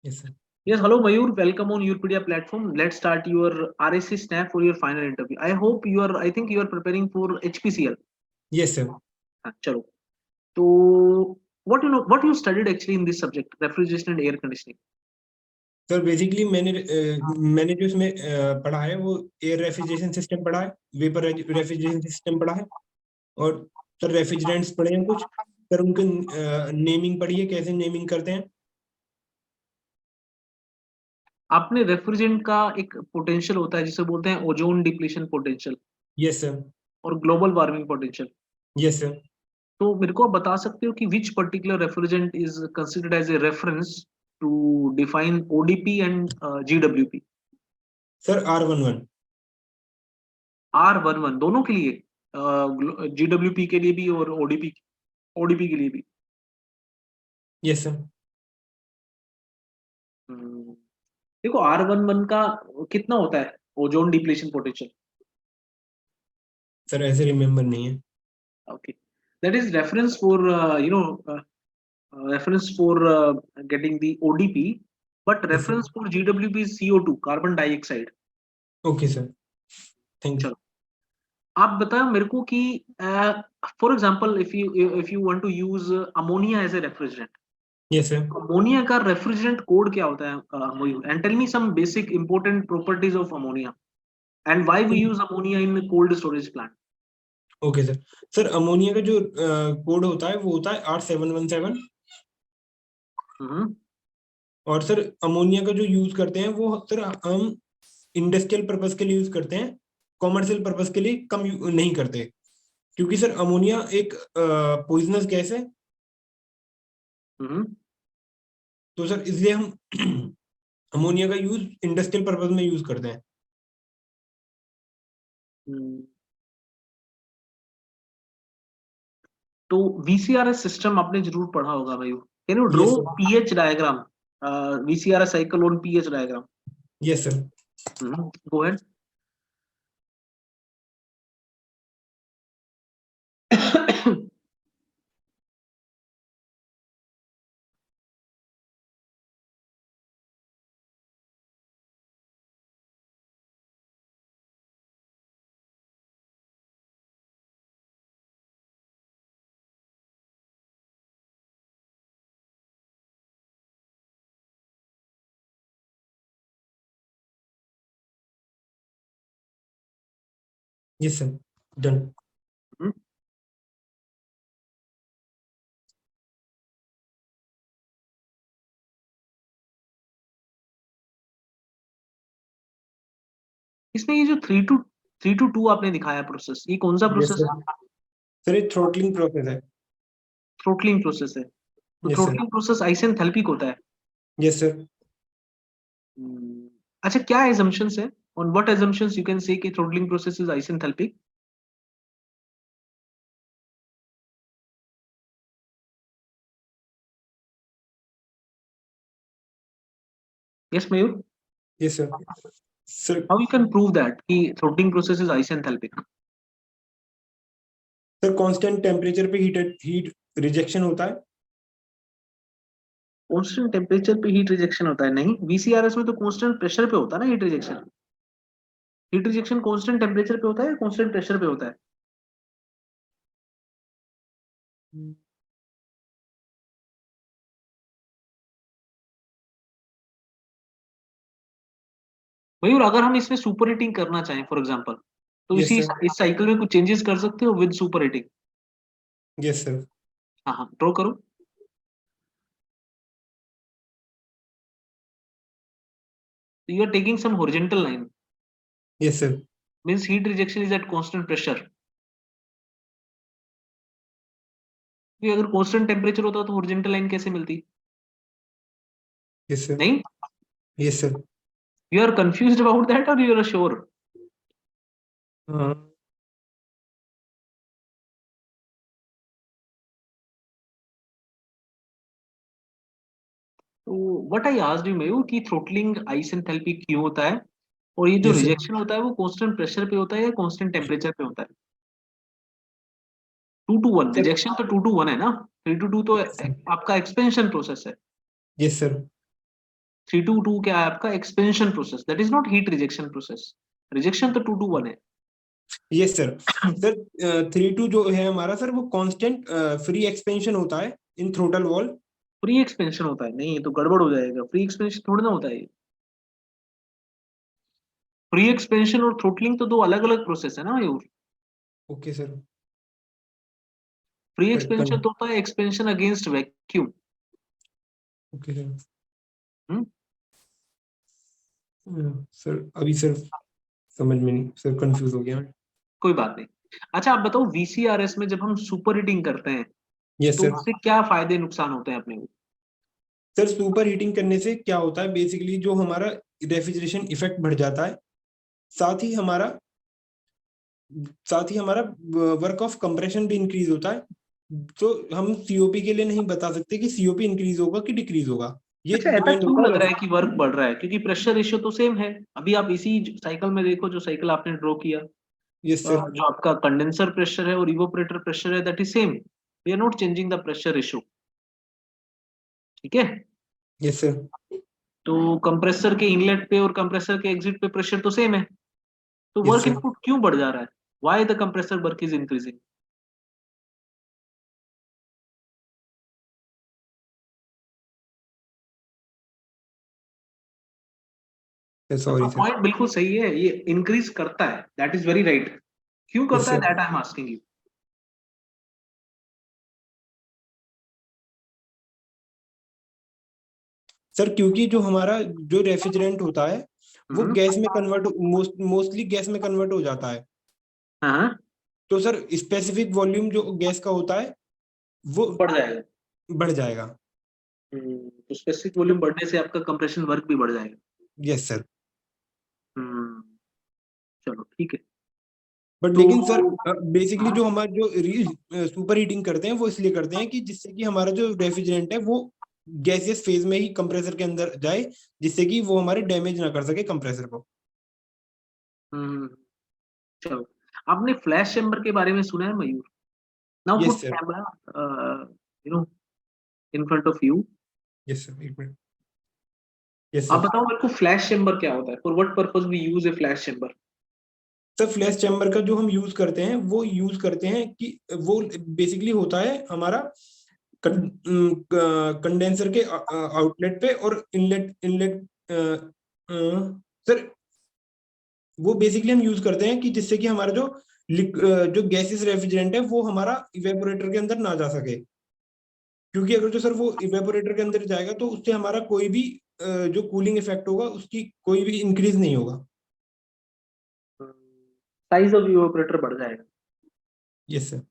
Yes, sir. Yes, hello Mayur, welcome on Urpedia platform. Let's start your RSC snap for your final interview. I think you are preparing for HPCL. Yes, sir. हाँ, चलो. So, what you studied actually in this subject, refrigeration and air conditioning? Sir basically मैंने जो इसमें पढ़ा है वो air refrigeration system पढ़ा है, वेपर रेफ्रिजरेशन सिस्टम पढ़ा है, और सर रेफ्रिजरेंट्स पढ़े हैं कुछ, सर उनके नेमिंग पढ़ी है, कैसे नेमिंग करते हैं। आपने रेफ्रिजरेंट का एक पोटेंशियल होता है जिसे बोलते हैं ozone depletion potential yes sir. और global warming potential. Yes sir. तो मेरे को आप बता सकते हो कि which particular refrigerant is considered as a reference to define ODP and GWP? Sir R11। R11 दोनों के लिए, जीडब्ल्यूपी के लिए भी और ओडीपी के लिए भी? Yes sir. देखो R11 का कितना होता है ओजोन डिप्लीशन पोटेंशियल? सर ऐसे रिमेम्बर नहीं है। Okay, that is reference for reference for getting the ODP, but yes sir. reference for GWP is CO2, carbon dioxide. Okay sir, thank you. चलो, आप बताओ मेरे को कि for example if you want to use ammonia as a refrigerant, yes sir. Ammonia का refrigerant code क्या होता है? And tell me some basic important properties of ammonia and why we use ammonia in cold storage plant. Okay sir. Sir ammonia का जो code होता है वो होता है R717। और सर अमोनिया का जो यूज करते हैं वो सर हम इंडस्ट्रियल पर्पस के लिए यूज करते हैं, कॉमर्शियल पर्पस के लिए कम नहीं करते, क्योंकि सर अमोनिया एक पॉइजनस गैस है। तो सर इसलिए हम अमोनिया का यूज इंडस्ट्रियल पर्पस में यूज करते हैं। तो VCRS सिस्टम आपने जरूर पढ़ा होगा भाई. Can you draw yes sir. PH diagram, VCRS cycle on pH diagram? Yes sir. Go ahead. Yes sir, done. इसमें ये जो 3 to 2 आपने दिखाया प्रोसेस, ये कौन सा यस प्रोसेस सर। है? सर ये थ्रोटलिंग प्रोसेस है। थ्रोटलिंग प्रोसेस है. तो यस सर। थ्रोटलिंग प्रोसेस आइसेंथैल्पिक होता है. Yes sir. अच्छा, क्या assumptions है? On what assumptions you can say कि throttling process is isenthalpic? Yes, Mayur. Yes sir. Sir How you can prove that कि throttling process is isenthalpic? Sir constant temperature पे heat rejection होता है। Constant temperature पे heat rejection होता है? नहीं, VCRS में तो कांस्टेंट प्रेशर पे होता है ना heat rejection. Heat rejection constant temperature पे होता है या कांस्टेंट प्रेशर पे होता है? मयूर, अगर हम इसमें सुपर हीटिंग करना चाहें फॉर एग्जांपल, तो यस इसी सर। इस साइकिल में कुछ चेंजेस कर सकते हो with super heating? Yes sir. हाँ हाँ, ड्रॉ करो. You are taking some horizontal line. Yes sir. Means heat rejection is at constant pressure. कि अगर constant temperature होता तो horizontal line कैसे मिलती? Yes sir. नहीं? Yes sir. You are confused about that or you are sure? तो what I asked you मयूर कि throttling isenthalpy क्यों होता है, और ये जो यस सर। रिजेक्शन होता है वो constant pressure पे होता है या constant temperature पे होता है? 2 to 1 सर। रिजेक्शन तो 2 to 1 है ना. 3 to 2 तो आपका एक्सपेंशन प्रोसेस है. Yes sir. 322 क्या है आपका? Expansion process, that is not heat rejection process. Rejection तो 221 है। Yes sir. सर 3-2 जो है हमारा सर, वो कांस्टेंट फ्री एक्सपेंशन होता है इन थ्रोटल वॉल। फ्री एक्सपेंशन होता है? नहीं, ये तो गड़बड़ हो जाएगा, फ्री एक्सपेंशन थोड़ी ना होता है। फ्री एक्सपेंशन और थ्रोटलिंग तो दो अलग अलग प्रोसेस है ना मयूर। Okay sir. फ्री पर एक्सपेंशन तो होता है expansion against vacuum. Okay sir. Hmm. Sir अभी सर समझ में नहीं सर, कंफ्यूज हो गया मैं। कोई बात नहीं। अच्छा आप बताओ, वीसीआरएस में जब हम सुपर हीटिंग करते हैं यस तो सर। उससे क्या फायदे नुकसान होते हैं अपने को? सर सुपर हीटिंग करने से क्या होता है, बेसिकली जो हमारा रेफ्रिजरेशन इफेक्ट बढ़ जाता है, साथ ही हमारा साथ ही हमारा वर्क ऑफ कंप्रेशन भी इंक्रीज होता है। तो हम सीओपी के लिए नहीं बता सकते कि सीओपी इंक्रीज होगा कि डिक्रीज होगा, ये अच्छा, ऐसा डिपेंड क्यों होता लग रहा है। है कि वर्क बढ़ रहा है? क्योंकि प्रेशर रेशियो तो सेम है। अभी आप इसी साइकिल में देखो, जो साइकिल आपने ड्रॉ किया, यस सर। जो आपका कंडेंसर प्रेशर है और इवोपरेटर प्रेशर है, that is same. We are not changing the pressure ratio. ठीक है। Yes sir. तो कंप्रेसर के इनलेट पे और कंप्रेसर के एग्जिट पे प्रेशर तो सेम है। तो यस वर्क सर। इनपुट क्यों बढ़ जा रहा है? Why the compressor work is increasing? आपका सॉरी सर। पॉइंट बिल्कुल सही है, ये इंक्रीज करता है, दैट इज वेरी राइट। क्यों यस करता है, sir. That I am asking you. Sir क्योंकि जो हमारा जो रेफ्रिजरेंट होता है वो हम्म। गैस में कन्वर्ट, मोस्टली गैस में कन्वर्ट हो जाता है। हाँ, तो सर स्पेसिफिक वॉल्यूम जो गैस का होता है वो बढ़ जाएगा। बढ़ जाएगा। तो स्पेसिफिक वॉल्यूम बढ़ने से आपका कंप्रेशन वर्क भी बढ़ जाएगा। Yes sir. हम्म। चलो ठीक है। बट तो लेकिन सर बेसिकली हाँ। जो हमारे जो सुपर हीटिंग करते हैं वो इसलिए करते हैं कि जिससे कि हमारा जो रेफ्रिजरेंट है वो गैसियस फेज में ही कंप्रेसर के अंदर जाए, जिससे कि वो हमारे डैमेज ना कर सके कंप्रेसर को। हम्म। चलो, आपने फ्लैश चैम्बर के बारे में सुना है Mayur? Now yes put sir. Camera no in front of you. Yes sir, एक मिनट। यस आप सर। बताओ मेरे को, फ्लैश चैम्बर क्या होता है? For what purpose we use a flash chamber? Sir flash chamber का जो हम यूज करते हैं वो यूज करते हैं कि वो बेसिकली होता है हमारा कंडेंसर के आउटलेट पे और इनलेट इनलेट सर वो बेसिकली हम यूज करते हैं कि जिससे कि हमारा जो गैसेस रेफ्रिजरेंट है वो हमारा इवेपोरेटर के अंदर ना जा सके। क्योंकि अगर जो सर वो इवेपोरेटर के अंदर जाएगा तो उससे हमारा कोई भी जो कूलिंग इफेक्ट होगा उसकी कोई भी इंक्रीज नहीं होगा। साइज ऑफ इवेपोरेटर बढ़ जाएगा। Yes sir.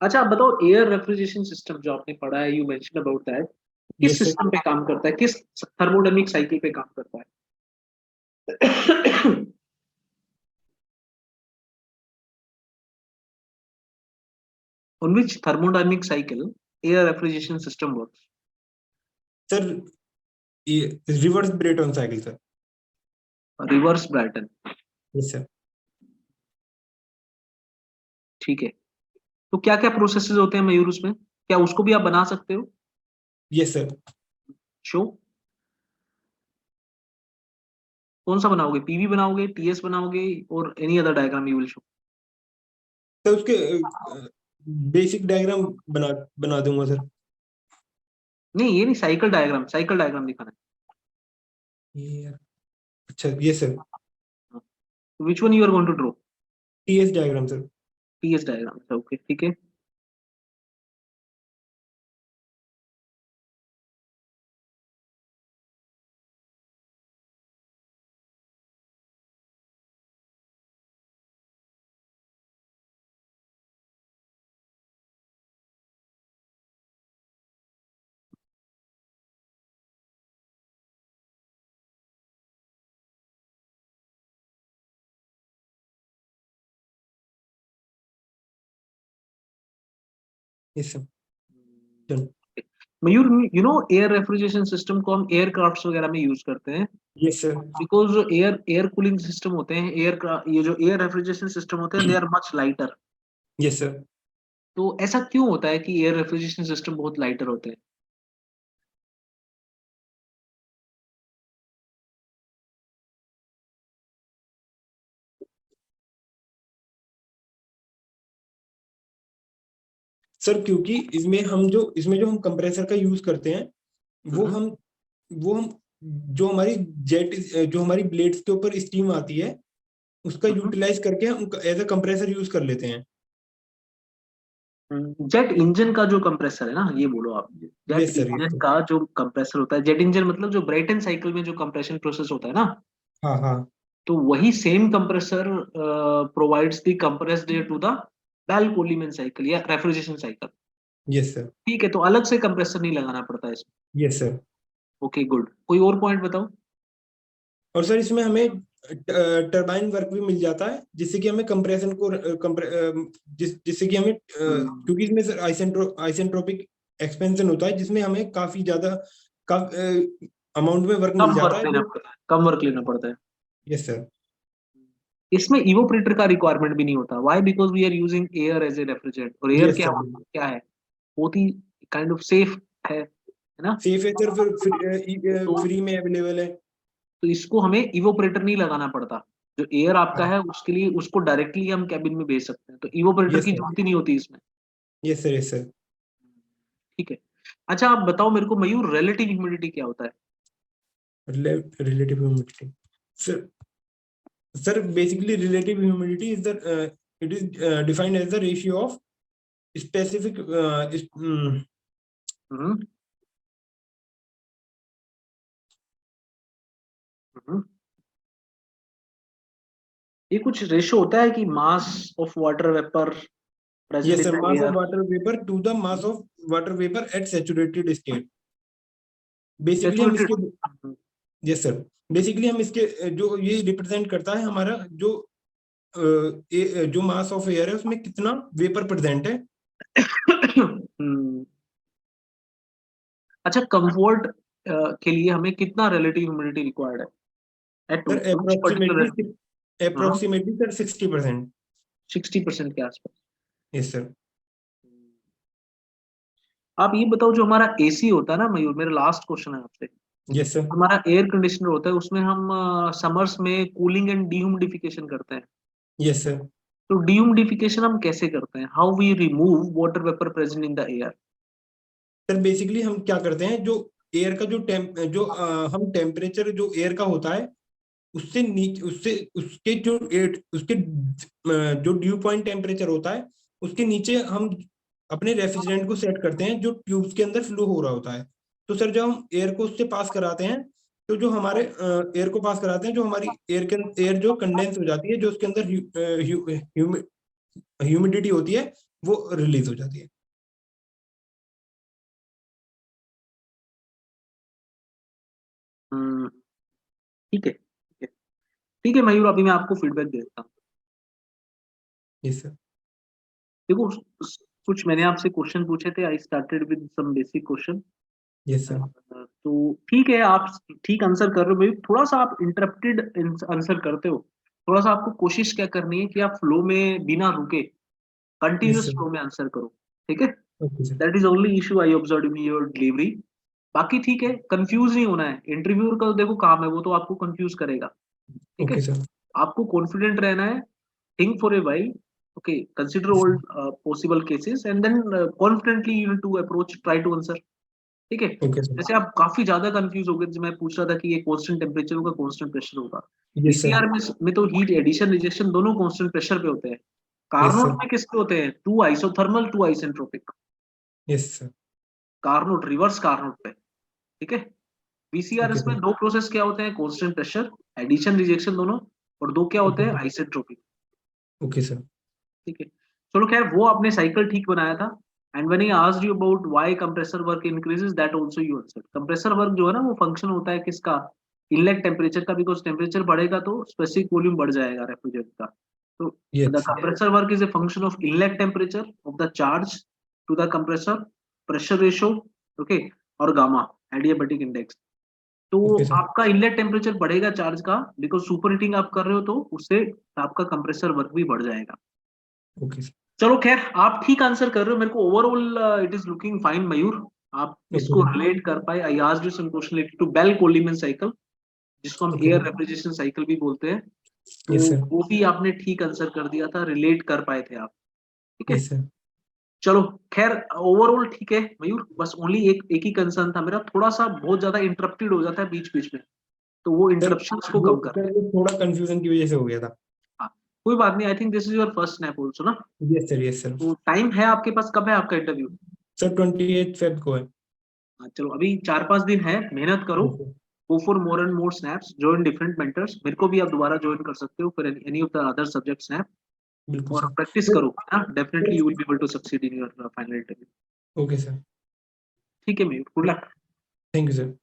अच्छा आप बताओ, एयर रेफ्रिजरेशन सिस्टम जो आपने पढ़ा है, यू मेंशन अबाउट दैट, किस यस सर। सिस्टम पे काम करता है, किस थर्मोडायनेमिक साइकिल पे काम करता है? On which thermodynamic cycle air refrigeration system works? Sir ये reverse Brayton cycle sir. Reverse Brayton। Yes sir. ठीक है। तो क्या क्या प्रोसेसेस होते हैं मयूर उसमें? क्या उसको भी आप बना सकते हो? Yes sir. शो। कौन सा बनाओगे? पीवी बनाओगे, टीएस बनाओगे, और any other diagram you will show? तो उसके बेसिक डायग्राम बना बना दूंगा सर। नहीं, ये नहीं, साइकिल डायग्राम दिखाना ये अच्छा, यस सर। है। Which one you are going to draw? TS diagram sir. TS diagram, okay ठीक है। Yes sir. Done. Mayur, you know air refrigeration system को हम एयरक्राफ्ट्स वगैरह में यूज करते हैं, यस सर। बिकॉज जो एयर कूलिंग सिस्टम होते हैं, ये जो एयर रेफ्रिजरेशन सिस्टम होते हैं, they are much lighter. Yes sir. तो ऐसा क्यों होता है कि एयर रेफ्रिजरेशन सिस्टम बहुत लाइटर होते हैं? सर क्योंकि इसमें जो हम कंप्रेसर का यूज करते हैं वो हम जो हमारी ब्लेड्स के ऊपर स्टीम आती है उसका यूटिलाइज करके हम एज अ कंप्रेसर यूज कर लेते हैं। जेट इंजन का जो कंप्रेसर है ना, ये बोलो आप, जेट यस सर, इंजन का जो कंप्रेसर होता है, जेट इंजन मतलब जो ब्रेटन साइकिल में जो कंप्रेशन प्रोसेस होता है ना, हाँ हाँ तो वही same compressor provides the compressed air to the Bell Coleman cycle या रेफ्रिजरेशन साइकिल। यस सर, ठीक है, तो अलग से कंप्रेसर नहीं लगाना पड़ता है इसमें। Yes sir. ओके गुड, कोई और पॉइंट बताओ। और सर इसमें हमें टरबाइन वर्क भी मिल जाता है जिससे कि हमें कंप्रेशन को जिससे कि हमें क्योंकि इसमें सर आइसेंट्रोपिक एक्सपेंशन होता है जिसमें हमें काफी ज्यादा अमाउंट में वर्क मिल कम जाता वर्क है लेना जो। पड़ता है, कम वर्क लेना पड़ता है। यस सर, इसमें इवोपरेटर का रिक्वायरमेंट भी नहीं होता। Why? Because we are using air as a refrigerant, और एयर यस सर, क्या है, बहुत ही काइंड ऑफ सेफ है ना। सेफ है सर, फिर तो फ्री में अवेलेबल है। इसको हमें इवोपरेटर नहीं लगाना पड़ता। जो एयर आपका हाँ, है उसके लिए उसको डायरेक्टली हम कैबिन में भेज सकते हैं, तो इवोपरेटर यस की सर, जरूरत ही नहीं होती इसमें। Yes sir, yes sir. ठीक है। अच्छा आप बताओ मेरे को मयूर, रिलेटिव ह्यूमिडिटी क्या होता है? Relative humidity, sir sir basically relative humidity is the it is defined as the ratio of specific हम्म हम्म। ये कुछ रेशो होता है कि mass of water vapour present yes in sir, the mass of air. water vapor to the mass of water vapor at saturated state। Basically हम saturated. इसके, yes sir, basically हम इसके जो ये रिप्रेजेंट करता है हमारा जो मास ऑफ एयर है उसमें कितना वेपर प्रेजेंट है। अच्छा, कंफर्ट के लिए हमें कितना रिलेटिव ह्यूमिडिटी रिक्वायर्ड है एट सर व्हिच पर्टिकुलर? हाँ, अप्रोक्सीमेटली सर 60%। 60% के आसपास। यस सर, आप ये बताओ, जो हमारा एसी होता है ना मयूर, मेरा लास्ट क्वेश्चन है आपसे। यस सर, हमारा एयर कंडीशनर होता है, उसमें हम समर्स में कूलिंग एंड डीह्यूमिडिफिकेशन करते हैं। Yes sir. तो डीह्यूमिडिफिकेशन हम कैसे करते हैं? How we remove water vapour present in the air? Sir basically हम क्या करते हैं, जो एयर का हम टेम्परेचर जो एयर का होता है उससे नीचे उससे उसके जो एट उसके जो ड्यू पॉइंट टेम्परेचर होता है उसके नीचे हम अपने रेफ्रिजरेंट को सेट करते हैं जो ट्यूब्स के अंदर फ्लो हो रहा होता है। तो सर जब हम एयर को उससे पास कराते हैं तो जो हमारे एयर को पास कराते हैं जो हमारी एयर जो कंडेंस हो जाती है जो उसके अंदर ह्यूमिडिटी होती है वो रिलीज हो जाती है। हम्म, ठीक है ठीक है। ठीक है मयूर, अभी मैं आपको फीडबैक देता हूँ। यस सर, देखो, कुछ मैंने आपसे क्वेश्चन पूछे थे, I started with some basic question. Yes sir, तो ठीक है, आप ठीक आंसर कर रहे हो भाई, थोड़ा सा आप इंटरप्टेड आंसर करते हो। थोड़ा सा आपको कोशिश क्या करनी है कि आप फ्लो में बिना रुके यस कंटिन्यूस सर। फ्लो में आंसर करो। ठीक है, okay sir, that is only issue I observe in your delivery. बाकी ठीक है, कंफ्यूज नहीं होना है। इंटरव्यूअर का तो देखो काम है, वो तो आपको कंफ्यूज करेगा। ठीक है, ओके सर, आपको कॉन्फिडेंट रहना है। Think for a while, okay, consider yes all sir, possible cases and then confidently you to approach, try to answer. ठीक है। ओके सर, जैसे आप काफी ज्यादा कंफ्यूज हो गए, जब मैं पूछ रहा था कि ये कांस्टेंट टेम्परेचर होगा, कांस्टेंट प्रेशर होगा। यस सर, वीसीआर में तो हीट एडिशन रिजेक्शन दोनों कांस्टेंट प्रेशर पे होते हैं। यस कार्नोट सर, में किसके होते हैं? Two isothermal, two isentropic. Yes sir. Carnot, reverse Carnot पे। ठीक है। ओके वीसीआरएस में सर, दो प्रोसेस क्या होते हैं? कांस्टेंट प्रेशर, एडिशन रिजेक्शन दोनों। और दो क्या होते ओके हैं? Sir, isentropic. ओके सर, ठीक है। चलो खैर, वो आपने साइकिल ठीक बनाया था। And when I asked you about why compressor work increases, that also you answered. Compressor work जो है ना, वो फंक्शन होता है किसका? इनलेट टेम्परेचर का। बिकॉज टेम्परेचर बढ़ेगा तो स्पेसिफिक वॉल्यूम बढ़ जाएगा रेफ्रिजरेंट का। तो the yes sir, compressor work is a function of inlet temperature of the charge to the compressor, pressure ratio, okay, और गामा, एडियाबैटिक इंडेक्स। तो ओके सर, आपका इनलेट टेम्परेचर बढ़ेगा चार्ज का, because super heating आप कर रहे हो, तो उससे आपका कंप्रेसर वर्क भी बढ़ जाएगा। ओके सर, चलो खैर, आप ठीक आंसर कर रहे हो। मेरे को overall it is looking fine Mayur. आप ओके इसको सर, रिलेट कर पाए। I asked you some question related to Bell Coleman cycle, जिसको हम okay air sir, refrigeration cycle भी बोलते हैं। तो यस सर, वो भी आपने ठीक आंसर कर दिया था, रिलेट कर पाए थे आप। ठीक है। Yes sir. चलो खैर ओवरऑल ठीक है मयूर, बस ओनली एक ही कंसर्न था मेरा, थोड़ा सा बहुत ज्यादा इंटरप्टेड हो जाता है बीच बीच में, तो वो इंटरप्शंस को कम कर। सर वो थोड़ा कंफ्यूजन की वजह से हो गया था। हाँ, कोई बात नहीं, I think this is your first snap also ना। Yes sir, yes sir. तो टाइम है आपके पास, कब है आपका इंटरव्यू? सर 28 फेब को है। हाँ, चलो अभी 4-5 दिन है, मेहनत करो, Yes, sir. go for more and more snaps, join different mentors, मेरे को भी आप दोबारा ज्वाइन कर सकते हो फिर any of the other subject snap, बिल्कुल और सर। प्रैक्टिस करो ना, definitely you will be able to succeed in your final interview। Okay sir, ठीक है Mayur, good luck. Thank you sir.